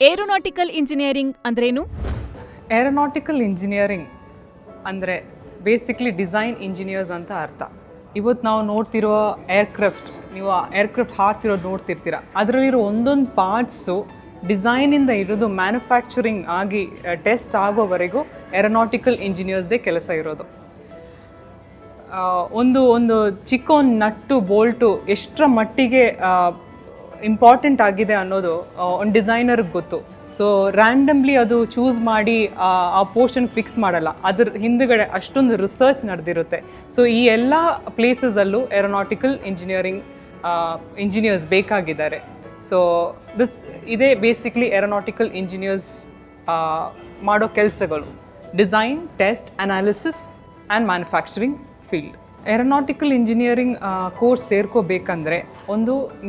Aeronautical engineering ಅಂದ್ರೇನು? Aeronautical engineering ಅಂದರೆ basically design engineers ಅಂತ ಅರ್ಥ. ಇವತ್ತು ನಾವು ನೋಡ್ತಿರೋ ಏರ್ಕ್ರಾಫ್ಟ್, ನೀವು ಏರ್ಕ್ರಾಫ್ಟ್ ಹಾರ್ತಿರೋದು ನೋಡ್ತಿರ್ತೀರ, ಅದರಲ್ಲಿರೋ ಒಂದೊಂದು ಪಾರ್ಟ್ಸು ಡಿಸೈನಿಂದ ಹಿಡಿದು ಮ್ಯಾನುಫ್ಯಾಕ್ಚರಿಂಗ್ ಆಗಿ ಟೆಸ್ಟ್ ಆಗೋವರೆಗೂ ಏರೋನಾಟಿಕಲ್ ಇಂಜಿನಿಯರ್ಸ್ದೇ ಕೆಲಸ ಇರೋದು. ಒಂದು ಚಿಕ್ಕ ಒಂದು ನಟ್ಟು ಬೋಲ್ಟು ಎಷ್ಟರ ಮಟ್ಟಿಗೆ ಇಂಪಾರ್ಟೆಂಟ್ ಆಗಿದೆ ಅನ್ನೋದು ಒಂದು ಡಿಸೈನರ್ಗೆ ಗೊತ್ತು. ಸೊ ರ್ಯಾಂಡಮ್ಲಿ ಅದು ಚೂಸ್ ಮಾಡಿ ಆ ಪೋರ್ಷನ್ ಫಿಕ್ಸ್ ಮಾಡಲ್ಲ, ಅದ್ರ ಹಿಂದುಗಡೆ ಅಷ್ಟೊಂದು ರಿಸರ್ಚ್ ನಡೆದಿರುತ್ತೆ. ಸೊ ಈ ಎಲ್ಲ ಪ್ಲೇಸಸಲ್ಲೂ ಏರೋನಾಟಿಕಲ್ ಇಂಜಿನಿಯರ್ಸ್ ಬೇಕಾಗಿದ್ದಾರೆ. ಸೊ ಇದೇ ಬೇಸಿಕ್ಲಿ ಏರೋನಾಟಿಕಲ್ ಇಂಜಿನಿಯರ್ಸ್ ಮಾಡೋ ಕೆಲಸಗಳು: design, test, analysis and manufacturing field. Aeronautical engineering course ಸೇರ್ಕೋಬೇಕಂದ್ರೆ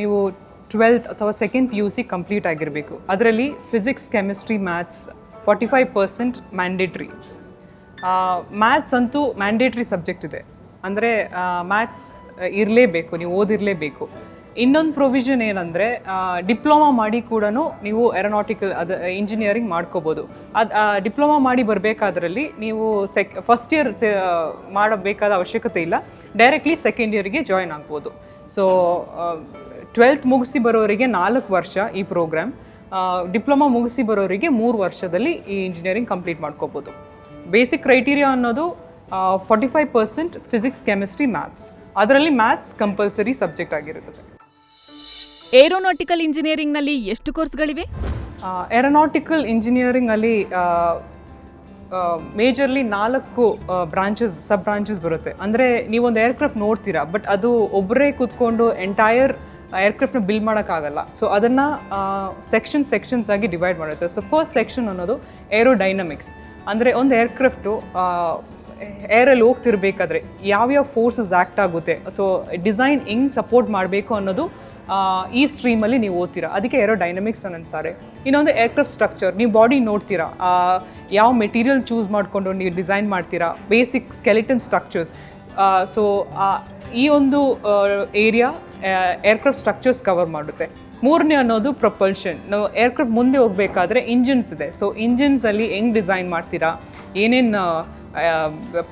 ನೀವು 12th ಅಥವಾ 2nd PUC ಕಂಪ್ಲೀಟ್ ಆಗಿರಬೇಕು. ಅದರಲ್ಲಿ physics, chemistry, maths 45% mandatory. Maths ಅಂತೂ ಮ್ಯಾಂಡೇಟ್ರಿ ಸಬ್ಜೆಕ್ಟ್ ಇದೆ, ಅಂದರೆ ಮ್ಯಾಥ್ಸ್ ಇರಲೇಬೇಕು, ನೀವು ಓದಿರಲೇಬೇಕು. ಇನ್ನೊಂದು ಪ್ರೊವಿಷನ್ ಏನಂದರೆ ಡಿಪ್ಲೊಮಾ ಮಾಡಿ ಕೂಡ ನೀವು ಏರೋನಾಟಿಕಲ್ ಇಂಜಿನಿಯರಿಂಗ್ ಮಾಡ್ಕೋಬೋದು. ಡಿಪ್ಲೊಮಾ ಮಾಡಿ ಬರಬೇಕಾದ್ರಲ್ಲಿ ನೀವು ಫಸ್ಟ್ ಇಯರ್ ಮಾಡಬೇಕಾದ ಅವಶ್ಯಕತೆ ಇಲ್ಲ, ಡೈರೆಕ್ಟ್ಲಿ 2nd ಇಯರ್ಗೆ ಜಾಯ್ನ್ ಆಗ್ಬೋದು. ಸೊ 12th ಮುಗಿಸಿ ಬರೋರಿಗೆ 4 ವರ್ಷ ಈ ಪ್ರೋಗ್ರಾಮ್, ಡಿಪ್ಲೊಮಾ ಮುಗಿಸಿ ಬರೋರಿಗೆ 3 ವರ್ಷದಲ್ಲಿ ಈ ಇಂಜಿನಿಯರಿಂಗ್ ಕಂಪ್ಲೀಟ್ ಮಾಡ್ಕೋಬೋದು. ಬೇಸಿಕ್ ಕ್ರೈಟೀರಿಯಾ ಅನ್ನೋದು 45% ಫಿಸಿಕ್ಸ್, ಕೆಮಿಸ್ಟ್ರಿ, ಮ್ಯಾಥ್ಸ್. ಅದರಲ್ಲಿ ಮ್ಯಾಥ್ಸ್ ಕಂಪಲ್ಸರಿ ಸಬ್ಜೆಕ್ಟ್ ಆಗಿರುತ್ತದೆ. ಏರೋನಾಟಿಕಲ್ ಇಂಜಿನಿಯರಿಂಗ್ನಲ್ಲಿ ಎಷ್ಟು ಕೋರ್ಸ್ಗಳಿವೆ? ಏರೋನಾಟಿಕಲ್ ಇಂಜಿನಿಯರಿಂಗಲ್ಲಿ ಮೇಜರ್ಲಿ 4 ಸಬ್ ಬ್ರಾಂಚಸ್ ಬರುತ್ತೆ. ಅಂದರೆ ನೀವೊಂದು ಏರ್ಕ್ರಾಫ್ಟ್ ನೋಡ್ತೀರಾ, ಬಟ್ ಅದು ಒಬ್ಬರೇ ಕೂತ್ಕೊಂಡು ಎಂಟೈರ್ ಏರ್ಕ್ರಾಫ್ಟ್ನ ಬಿಲ್ಡ್ ಮಾಡೋಕ್ಕಾಗಲ್ಲ. ಸೊ ಅದನ್ನು ಸೆಕ್ಷನ್ಸ್ ಆಗಿ ಡಿವೈಡ್ ಮಾಡುತ್ತೆ. ಸೊ ಫಸ್ಟ್ ಸೆಕ್ಷನ್ ಅನ್ನೋದು ಏರೋಡೈನಮಿಕ್ಸ್. ಅಂದರೆ ಒಂದು ಏರ್ಕ್ರಾಫ್ಟು ಏರಲ್ಲಿ ಹೋಗ್ತಿರ್ಬೇಕಾದ್ರೆ ಯಾವ್ಯಾವ ಫೋರ್ಸಸ್ ಆ್ಯಕ್ಟ್ ಆಗುತ್ತೆ, ಸೊ ಡಿಸೈನ್ ಹೆಂಗೆ ಸಪೋರ್ಟ್ ಮಾಡಬೇಕು ಅನ್ನೋದು ಈ ಸ್ಟ್ರೀಮಲ್ಲಿ ನೀವು ಓದ್ತೀರಾ, ಅದಕ್ಕೆ ಏರೋಡೈನಮಿಕ್ಸ್ ಅಂತಾರೆ. ಇನ್ನೊಂದು ಏರ್ಕ್ರಾಫ್ಟ್ ಸ್ಟ್ರಕ್ಚರ್, ನೀವು ಬಾಡಿ ನೋಡ್ತೀರಾ, ಯಾವ ಮೆಟೀರಿಯಲ್ ಚೂಸ್ ಮಾಡಿಕೊಂಡು ನೀವು ಡಿಸೈನ್ ಮಾಡ್ತೀರಾ, ಬೇಸಿಕ್ ಸ್ಕೆಲಿಟನ್ ಸ್ಟ್ರಕ್ಚರ್ಸ್. ಸೊ ಈ ಒಂದು ಏರಿಯಾ ಏರ್ಕ್ರಾಫ್ಟ್ ಸ್ಟ್ರಕ್ಚರ್ಸ್ ಕವರ್ ಮಾಡುತ್ತೆ. ಮೂರನೇ ಅನ್ನೋದು ಪ್ರೊಪಲ್ಷನ್. ನಾವು ಏರ್ಕ್ರಾಫ್ಟ್ ಮುಂದೆ ಹೋಗಬೇಕಾದ್ರೆ ಇಂಜಿನ್ಸ್ ಇದೆ. ಸೊ ಇಂಜಿನ್ಸಲ್ಲಿ ಹೆಂಗೆ ಡಿಸೈನ್ ಮಾಡ್ತೀರಾ, ಏನೇನು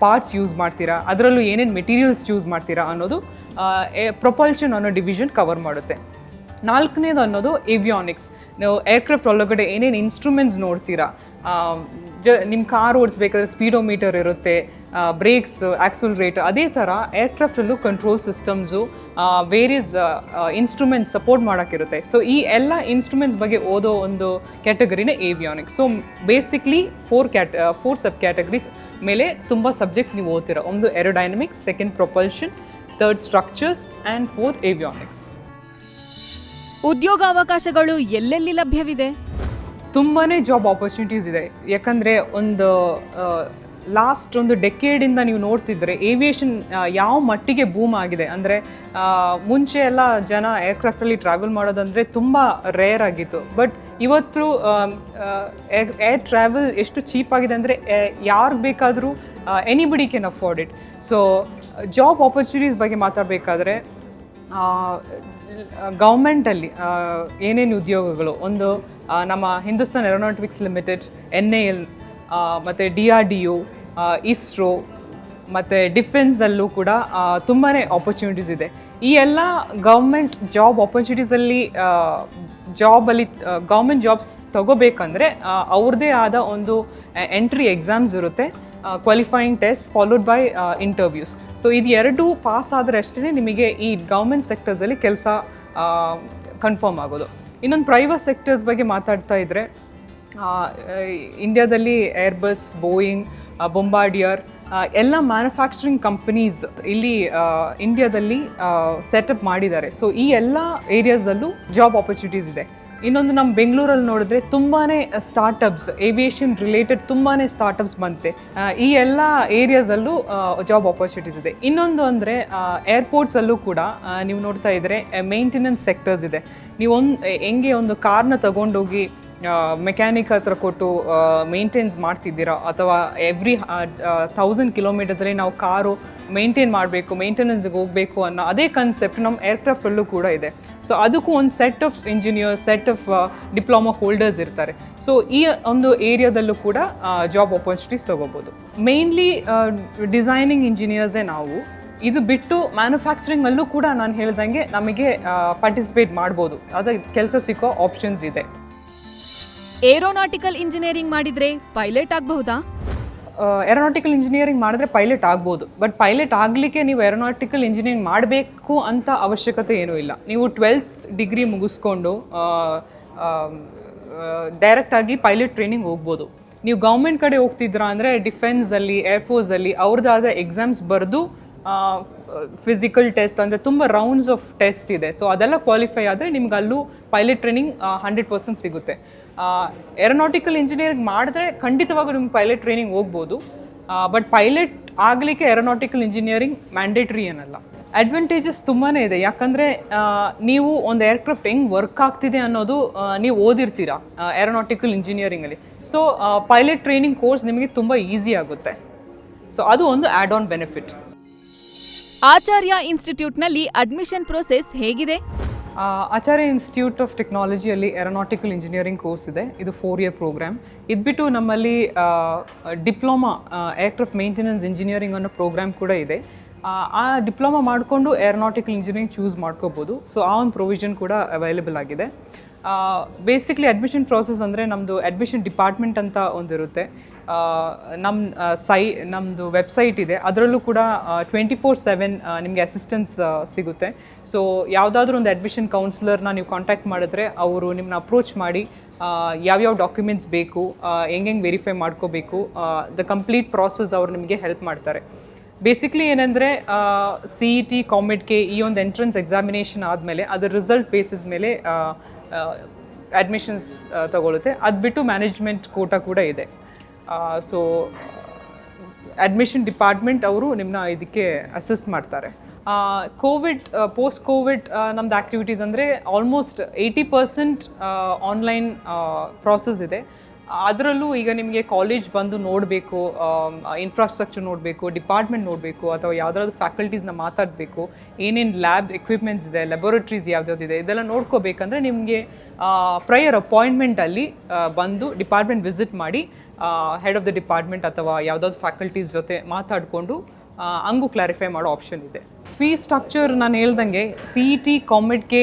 ಪಾರ್ಟ್ಸ್ ಯೂಸ್ ಮಾಡ್ತೀರಾ, ಅದರಲ್ಲೂ ಏನೇನು ಮೆಟೀರಿಯಲ್ಸ್ ಚೂಸ್ ಮಾಡ್ತೀರಾ ಅನ್ನೋದು ಪ್ರೊಪಲ್ಷನ್ ಅನ್ನೋ ಡಿವಿಷನ್ ಕವರ್ ಮಾಡುತ್ತೆ. 4ನೇದು ಅನ್ನೋದು ಏವಿಯಾನಿಕ್ಸ್. ನೀವು ಏರ್ಕ್ರಾಫ್ಟ್ ಒಳಗಡೆ ಏನೇನು ಇನ್ಸ್ಟ್ರೂಮೆಂಟ್ಸ್ ನೋಡ್ತೀರಾ, ನಿಮ್ಮ ಕಾರ್ ಓಡಿಸ್ಬೇಕಾದ್ರೆ ಸ್ಪೀಡೋಮೀಟರ್ ಇರುತ್ತೆ, ಬ್ರೇಕ್ಸ್, ಆಕ್ಸಲರೇಟರ್. ಅದೇ ಥರ ಏರ್ಕ್ರಾಫ್ಟಲ್ಲೂ control systems, various instruments support ಮಾಡೋಕ್ಕಿರುತ್ತೆ. ಸೊ ಈ ಎಲ್ಲ ಇನ್ಸ್ಟ್ರೂಮೆಂಟ್ಸ್ ಬಗ್ಗೆ ಓದೋ ಒಂದು ಕ್ಯಾಟಗರಿನೇ avionics. So basically 4 sub categories ಮೇಲೆ ತುಂಬ ಸಬ್ಜೆಕ್ಟ್ಸ್ ನೀವು ಓದ್ತೀರಾ. ಒಂದು aerodynamics, 2nd propulsion, 3rd structures and 4th avionics. ಉದ್ಯೋಗಾವಕಾಶಗಳು ಎಲ್ಲೆಲ್ಲಿ ಲಭ್ಯವಿದೆ? ತುಂಬಾ ಜಾಬ್ ಆಪರ್ಚುನಿಟೀಸ್ ಇದೆ. ಯಾಕಂದರೆ ಲಾಸ್ಟ್ ಒಂದು ಡೆಕೇಡಿಂದ ನೀವು ನೋಡ್ತಿದ್ರೆ ಏವಿಯೇಷನ್ ಯಾವ ಮಟ್ಟಿಗೆ ಬೂಮ್ ಆಗಿದೆ. ಅಂದರೆ ಮುಂಚೆ ಎಲ್ಲ ಜನ ಏರ್ಕ್ರಾಫ್ಟಲ್ಲಿ ಟ್ರಾವೆಲ್ ಮಾಡೋದಂದರೆ ತುಂಬ ರೇರ್ ಆಗಿತ್ತು. ಬಟ್ ಇವತ್ತು ಏರ್ ಟ್ರಾವೆಲ್ ಎಷ್ಟು ಚೀಪ್ ಆಗಿದೆ ಅಂದರೆ ಯಾರು ಬೇಕಾದರೂ anybody can afford it. So job opportunities ಬಗ್ಗೆ ಮಾತಾಡಬೇಕಾದ್ರೆ ಗೌರ್ಮೆಂಟಲ್ಲಿ ಏನೇನು ಉದ್ಯೋಗಗಳು, ಒಂದು ನಮ್ಮ ಹಿಂದೂಸ್ತಾನ್ ಏರೋನಾಟಿಕ್ಸ್ ಲಿಮಿಟೆಡ್, NAL, ಮತ್ತು DRDO, ಇಸ್ರೋ, ಮತ್ತು ಡಿಫೆನ್ಸಲ್ಲೂ ಕೂಡ ತುಂಬಾ ಆಪರ್ಚುನಿಟೀಸ್ ಇದೆ. ಈ ಎಲ್ಲ ಗೌರ್ಮೆಂಟ್ ಜಾಬ್ ಆಪರ್ಚುನಿಟೀಸಲ್ಲಿ ಗೌರ್ಮೆಂಟ್ ಜಾಬ್ಸ್ ತಗೋಬೇಕಂದ್ರೆ ಅವ್ರದ್ದೇ ಆದ ಒಂದು ಎಂಟ್ರಿ ಎಕ್ಸಾಮ್ಸ್ ಇರುತ್ತೆ, qualifying test followed by interviews. So ಇದು 2 ಪಾಸ್ ಆದರೆ ಅಷ್ಟೇ ನಿಮಗೆ ಈ ಗೌರ್ಮೆಂಟ್ ಸೆಕ್ಟರ್ಸಲ್ಲಿ ಕೆಲಸ ಕನ್ಫರ್ಮ್ ಆಗೋದು. ಇನ್ನೊಂದು ಪ್ರೈವೇಟ್ ಸೆಕ್ಟರ್ಸ್ ಬಗ್ಗೆ ಮಾತಾಡ್ತಾ ಇದ್ದರೆ ಇಂಡಿಯಾದಲ್ಲಿ ಏರ್ಬಸ್, ಬೋಯಿಂಗ್, ಬೊಂಬಾರ್ಡಿಯರ್ ಎಲ್ಲ ಮ್ಯಾನುಫ್ಯಾಕ್ಚರಿಂಗ್ ಕಂಪನೀಸ್ ಇಲ್ಲಿ ಇಂಡಿಯಾದಲ್ಲಿ ಸೆಟಪ್ ಮಾಡಿದ್ದಾರೆ. ಸೊ ಈ ಎಲ್ಲ ಏರಿಯಾಸಲ್ಲೂ ಜಾಬ್ ಆಪರ್ಚುನಿಟೀಸ್ ಇದೆ. ಇನ್ನೊಂದು ನಮ್ಮ ಬೆಂಗಳೂರಲ್ಲಿ ನೋಡಿದ್ರೆ ತುಂಬಾ ಸ್ಟಾರ್ಟಪ್ಸ್, ಏವಿಯೇಷನ್ ರಿಲೇಟೆಡ್ ತುಂಬಾ ಸ್ಟಾರ್ಟಪ್ಸ್ ಬಂತೆ. ಈ ಎಲ್ಲ ಏರಿಯಾಸಲ್ಲೂ ಜಾಬ್ ಆಪರ್ಚುನಿಟೀಸ್ ಇದೆ. ಇನ್ನೊಂದು ಅಂದರೆ ಏರ್ಪೋರ್ಟ್ಸಲ್ಲೂ ಕೂಡ ನೀವು ನೋಡ್ತಾ ಇದ್ದರೆ ಮೇಂಟೆನೆನ್ಸ್ ಸೆಕ್ಟರ್ಸ್ ಇದೆ. ನೀವು ಹೆಂಗೆ ಒಂದು ಕಾರ್ನ ತಗೊಂಡೋಗಿ ಮೆಕ್ಯಾನಿಕ್ ಹತ್ರ ಕೊಟ್ಟು ಮೇಂಟೆನ್ಸ್ ಮಾಡ್ತಿದ್ದೀರಾ, ಅಥವಾ ಎವ್ರಿ 1000 ಕಿಲೋಮೀಟರ್ಸಲ್ಲಿ ನಾವು ಕಾರು ಮೇಂಟೈನ್ ಮಾಡಬೇಕು, ಮೇಂಟೆನೆನ್ಸ್ಗೆ ಹೋಗಬೇಕು ಅನ್ನೋ ಅದೇ ಕನ್ಸೆಪ್ಟ್ ನಮ್ಮ ಏರ್ಕ್ರಾಫ್ಟಲ್ಲೂ ಕೂಡ ಇದೆ. ಸೊ ಅದಕ್ಕೂ ಒಂದು set of engineers, set of diploma holders ಇರ್ತಾರೆ. ಸೊ ಈ ಒಂದು ಏರಿಯಾದಲ್ಲೂ ಕೂಡ ಜಾಬ್ ಆಪರ್ಚುನಿಟೀಸ್ ತೊಗೋಬೋದು. ಮೇಯ್ನ್ಲಿ ಡಿಸೈನಿಂಗ್ ಇಂಜಿನಿಯರ್ಸೇ ನಾವು. ಇದು ಬಿಟ್ಟು ಮ್ಯಾನುಫ್ಯಾಕ್ಚರಿಂಗಲ್ಲೂ ಕೂಡ ನಾನು ಹೇಳ್ದಂಗೆ ನಮಗೆ ಪಾರ್ಟಿಸಿಪೇಟ್ ಮಾಡ್ಬೋದು, ಅದು ಕೆಲಸ ಸಿಕ್ಕೋ ಆಪ್ಷನ್ಸ್ ಇದೆ. ಏರೋನಾಟಿಕಲ್ ಇಂಜಿನಿಯರಿಂಗ್ ಮಾಡಿದ್ರೆ ಪೈಲಟ್ ಆಗಬಹುದಾ? ಏರೋನಾಟಿಕಲ್ ಇಂಜಿನಿಯರಿಂಗ್ ಮಾಡಿದ್ರೆ ಪೈಲಟ್ ಆಗ್ಬೋದು, ಬಟ್ ಪೈಲಟ್ ಆಗಲಿಕ್ಕೆ ನೀವು ಏರೋನಾಟಿಕಲ್ ಇಂಜಿನಿಯರಿಂಗ್ ಮಾಡಬೇಕು ಅಂತ ಅವಶ್ಯಕತೆ ಏನೂ ಇಲ್ಲ. ನೀವು 12th ಡಿಗ್ರಿ ಮುಗಿಸ್ಕೊಂಡು ಡೈರೆಕ್ಟಾಗಿ ಪೈಲಟ್ ಟ್ರೈನಿಂಗ್ ಹೋಗ್ಬೋದು. ನೀವು ಗೌರ್ಮೆಂಟ್ ಕಡೆ ಹೋಗ್ತಿದ್ರಾ ಅಂದರೆ ಡಿಫೆನ್ಸಲ್ಲಿ, ಏರ್ಫೋರ್ಸಲ್ಲಿ ಅವ್ರದ್ದಾದ ಎಕ್ಸಾಮ್ಸ್ ಬರೆದು ಫಿಸಿಕಲ್ ಟೆಸ್ಟ್ ಅಂದರೆ ತುಂಬ ರೌಂಡ್ಸ್ ಆಫ್ ಟೆಸ್ಟ್ ಇದೆ. ಸೊ ಅದೆಲ್ಲ ಕ್ವಾಲಿಫೈ ಆದರೆ ನಿಮ್ಗೆ ಅಲ್ಲೂ ಪೈಲಟ್ ಟ್ರೈನಿಂಗ್ 100% ಸಿಗುತ್ತೆ. ಏರೋನಾಟಿಕಲ್ ಇಂಜಿನಿಯರಿಂಗ್ ಮಾಡಿದ್ರೆ ಖಂಡಿತವಾಗೂ ನಿಮ್ಗೆ ಪೈಲಟ್ ಟ್ರೈನಿಂಗ್ ಹೋಗ್ಬೋದು, ಬಟ್ ಪೈಲಟ್ ಆಗಲಿಕ್ಕೆ ಏರೋನಾಟಿಕಲ್ ಇಂಜಿನಿಯರಿಂಗ್ ಮ್ಯಾಂಡೇಟ್ರಿ ಏನಲ್ಲ. ಅಡ್ವಾಂಟೇಜಸ್ ತುಂಬಾ ಇದೆ, ಯಾಕಂದರೆ ನೀವು ಒಂದು ಏರ್ಕ್ರಾಫ್ಟ್ ಹೆಂಗೆ ವರ್ಕ್ ಆಗ್ತಿದೆ ಅನ್ನೋದು ನೀವು ಓದಿರ್ತೀರಾ ಏರೋನಾಟಿಕಲ್ ಇಂಜಿನಿಯರಿಂಗಲ್ಲಿ. ಸೊ ಪೈಲಟ್ ಟ್ರೈನಿಂಗ್ ಕೋರ್ಸ್ ನಿಮಗೆ ತುಂಬ ಈಸಿ ಆಗುತ್ತೆ. ಸೊ ಅದು ಒಂದು ಆ್ಯಡ್ ಆನ್ ಬೆನಿಫಿಟ್. ಆಚಾರ್ಯ ಇನ್ಸ್ಟಿಟ್ಯೂಟ್ನಲ್ಲಿ ಅಡ್ಮಿಷನ್ ಪ್ರೋಸೆಸ್ ಹೇಗಿದೆ? ಆಚಾರ್ಯ ಇನ್ಸ್ಟಿಟ್ಯೂಟ್ ಆಫ್ ಟೆಕ್ನಾಲಜಿಯಲ್ಲಿ ಏರೋನಾಟಿಕಲ್ ಇಂಜಿನಿಯರಿಂಗ್ ಕೋರ್ಸ್ ಇದೆ. ಇದು 4 year ಪ್ರೋಗ್ರಾಮ್. ಇದು ಬಿಟ್ಟು ನಮ್ಮಲ್ಲಿ ಡಿಪ್ಲೊಮಾ ಏರ್ಕ್ರಾಫ್ಟ್ ಮೇಂಟೆನೆನ್ಸ್ ಇಂಜಿನಿಯರಿಂಗ್ ಅನ್ನೋ ಪ್ರೋಗ್ರಾಮ್ ಕೂಡ ಇದೆ. ಆ ಡಿಪ್ಲೊಮಾ ಮಾಡಿಕೊಂಡು ಏರೋನಾಟಿಕಲ್ ಇಂಜಿನಿಯರಿಂಗ್ ಚೂಸ್ ಮಾಡ್ಕೋಬೋದು. ಸೊ ಆ ಒಂದು ಪ್ರೊವಿಷನ್ ಕೂಡ ಅವೈಲೇಬಲ್ ಆಗಿದೆ. ಬೇಸಿಕ್ಲಿ ಅಡ್ಮಿಷನ್ ಪ್ರಾಸೆಸ್ ಅಂದರೆ ನಮ್ಮದು ಅಡ್ಮಿಷನ್ ಡಿಪಾರ್ಟ್ಮೆಂಟ್ ಅಂತ ಒಂದಿರುತ್ತೆ. ನಮ್ಮದು ವೆಬ್ಸೈಟ್ ಇದೆ, ಅದರಲ್ಲೂ ಕೂಡ 24/7 ನಿಮಗೆ ಅಸಿಸ್ಟೆನ್ಸ್ ಸಿಗುತ್ತೆ. ಸೊ ಯಾವುದಾದ್ರೂ ಒಂದು ಅಡ್ಮಿಷನ್ ಕೌನ್ಸಿಲರ್ನ ನೀವು ಕಾಂಟ್ಯಾಕ್ಟ್ ಮಾಡಿದ್ರೆ ಅವರು ನಿಮ್ಮನ್ನ ಅಪ್ರೋಚ್ ಮಾಡಿ ಯಾವ್ಯಾವ ಡಾಕ್ಯುಮೆಂಟ್ಸ್ ಬೇಕು, ಹೆಂಗೆ ವೆರಿಫೈ ಮಾಡ್ಕೋಬೇಕು, ದ ಕಂಪ್ಲೀಟ್ ಪ್ರಾಸೆಸ್ ಅವ್ರು ನಿಮಗೆ ಹೆಲ್ಪ್ ಮಾಡ್ತಾರೆ. ಬೇಸಿಕ್ಲಿ ಏನಂದರೆ CET, COMEDK ಈ ಒಂದು ಎಂಟ್ರೆನ್ಸ್ ಎಕ್ಸಾಮಿನೇಷನ್ ಆದಮೇಲೆ ಅದರ ರಿಸಲ್ಟ್ ಬೇಸಿಸ್ ಮೇಲೆ ಅಡ್ಮಿಷನ್ಸ್ ತಗೊಳುತ್ತೆ. ಅದು ಬಿಟ್ಟು ಮ್ಯಾನೇಜ್ಮೆಂಟ್ ಕೋಟಾ ಕೂಡ ಇದೆ. ಸೊ ಅಡ್ಮಿಷನ್ ಡಿಪಾರ್ಟ್ಮೆಂಟ್ ಅವರು ನಿಮ್ಮನ್ನ ಇದಕ್ಕೆ ಅಸಿಸ್ಟ್ ಮಾಡ್ತಾರೆ. ಪೋಸ್ಟ್ ಕೋವಿಡ್ ನಮ್ಮದು ಆ್ಯಕ್ಟಿವಿಟೀಸ್ ಅಂದರೆ ಆಲ್ಮೋಸ್ಟ್ 80% ಆನ್ಲೈನ್ ಪ್ರಾಸೆಸ್ ಇದೆ. ಅದರಲ್ಲೂ ಈಗ ನಿಮಗೆ ಕಾಲೇಜ್ ಬಂದು ನೋಡಬೇಕು, ಇನ್ಫ್ರಾಸ್ಟ್ರಕ್ಚರ್ ನೋಡಬೇಕು, ಡಿಪಾರ್ಟ್ಮೆಂಟ್ ನೋಡಬೇಕು, ಅಥವಾ ಯಾವುದಾದ್ರು ಫ್ಯಾಕಲ್ಟೀಸ್ನ ಮಾತಾಡಬೇಕು, ಏನೇನು ಲ್ಯಾಬ್ ಎಕ್ವಿಪ್ಮೆಂಟ್ಸ್ ಇದೆ, ಲ್ಯಾಬೊರೇಟ್ರೀಸ್ ಯಾವ್ದಾವ್ದಿದೆ, ಇದೆಲ್ಲ ನೋಡ್ಕೋಬೇಕಂದ್ರೆ ನಿಮಗೆ ಪ್ರಯರ್ ಅಪಾಯಿಂಟ್ಮೆಂಟಲ್ಲಿ ಬಂದು ಡಿಪಾರ್ಟ್ಮೆಂಟ್ ವಿಸಿಟ್ ಮಾಡಿ ಹೆಡ್ ಆಫ್ ದ ಡಿಪಾರ್ಟ್ಮೆಂಟ್ ಅಥವಾ ಯಾವುದಾದ್ರು ಫ್ಯಾಕಲ್ಟೀಸ್ ಜೊತೆ ಮಾತಾಡಿಕೊಂಡು ಹಂಗೂ ಕ್ಲಾರಿಫೈ ಮಾಡೋ ಆಪ್ಷನ್ ಇದೆ. ಫೀ ಸ್ಟ್ರಕ್ಚರ್ ನಾನು ಹೇಳ್ದಂಗೆ CET, COMEDK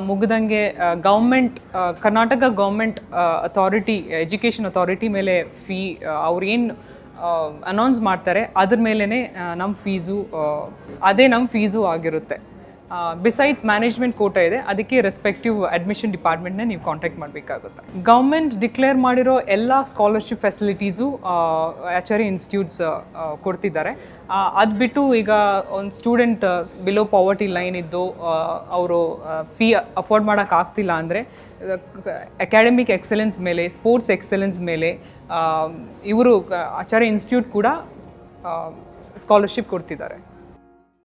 ಮುಗ್ದಂಗೆ government, Karnataka government authority, education authority ಮೇಲೆ ಫೀ ಅವ್ರು ಏನು ಅನೌನ್ಸ್ ಮಾಡ್ತಾರೆ ಅದ್ರ ಮೇಲೇ ನಮ್ಮ ಫೀಸು, ಅದೇ ನಮ್ಮ ಫೀಸು ಆಗಿರುತ್ತೆ. ಬಿಸೈಡ್ಸ್ ಮ್ಯಾನೇಜ್ಮೆಂಟ್ ಕೋಟಾ ಇದೆ, ಅದಕ್ಕೆ ರೆಸ್ಪೆಕ್ಟಿವ್ ಅಡ್ಮಿಷನ್ ಡಿಪಾರ್ಟ್ಮೆಂಟ್ನೇ ನೀವು ಕಾಂಟ್ಯಾಕ್ಟ್ ಮಾಡಬೇಕಾಗುತ್ತೆ. ಗೌರ್ಮೆಂಟ್ ಡಿಕ್ಲೇರ್ ಮಾಡಿರೋ ಎಲ್ಲ ಸ್ಕಾಲರ್ಶಿಪ್ ಫೆಸಿಲಿಟೀಸು ಆಚಾರ್ಯ ಇನ್ಸ್ಟಿಟ್ಯೂಟ್ಸ್ ಕೊಡ್ತಿದ್ದಾರೆ. ಅದು ಬಿಟ್ಟು ಈಗ ಒಂದು ಸ್ಟೂಡೆಂಟ್ ಬಿಲೋ ಪಾವರ್ಟಿ ಲೈನ್ ಇದ್ದು ಅವರು ಫೀ ಅಫೋರ್ಡ್ ಮಾಡೋಕ್ಕಾಗ್ತಿಲ್ಲ ಅಂದರೆ ಅಕಾಡೆಮಿಕ್ ಎಕ್ಸಲೆನ್ಸ್ ಮೇಲೆ, ಸ್ಪೋರ್ಟ್ಸ್ ಎಕ್ಸಲೆನ್ಸ್ ಮೇಲೆ ಇವರು ಆಚಾರ್ಯ ಇನ್ಸ್ಟಿಟ್ಯೂಟ್ ಕೂಡ ಸ್ಕಾಲರ್ಶಿಪ್ ಕೊಡ್ತಿದ್ದಾರೆ.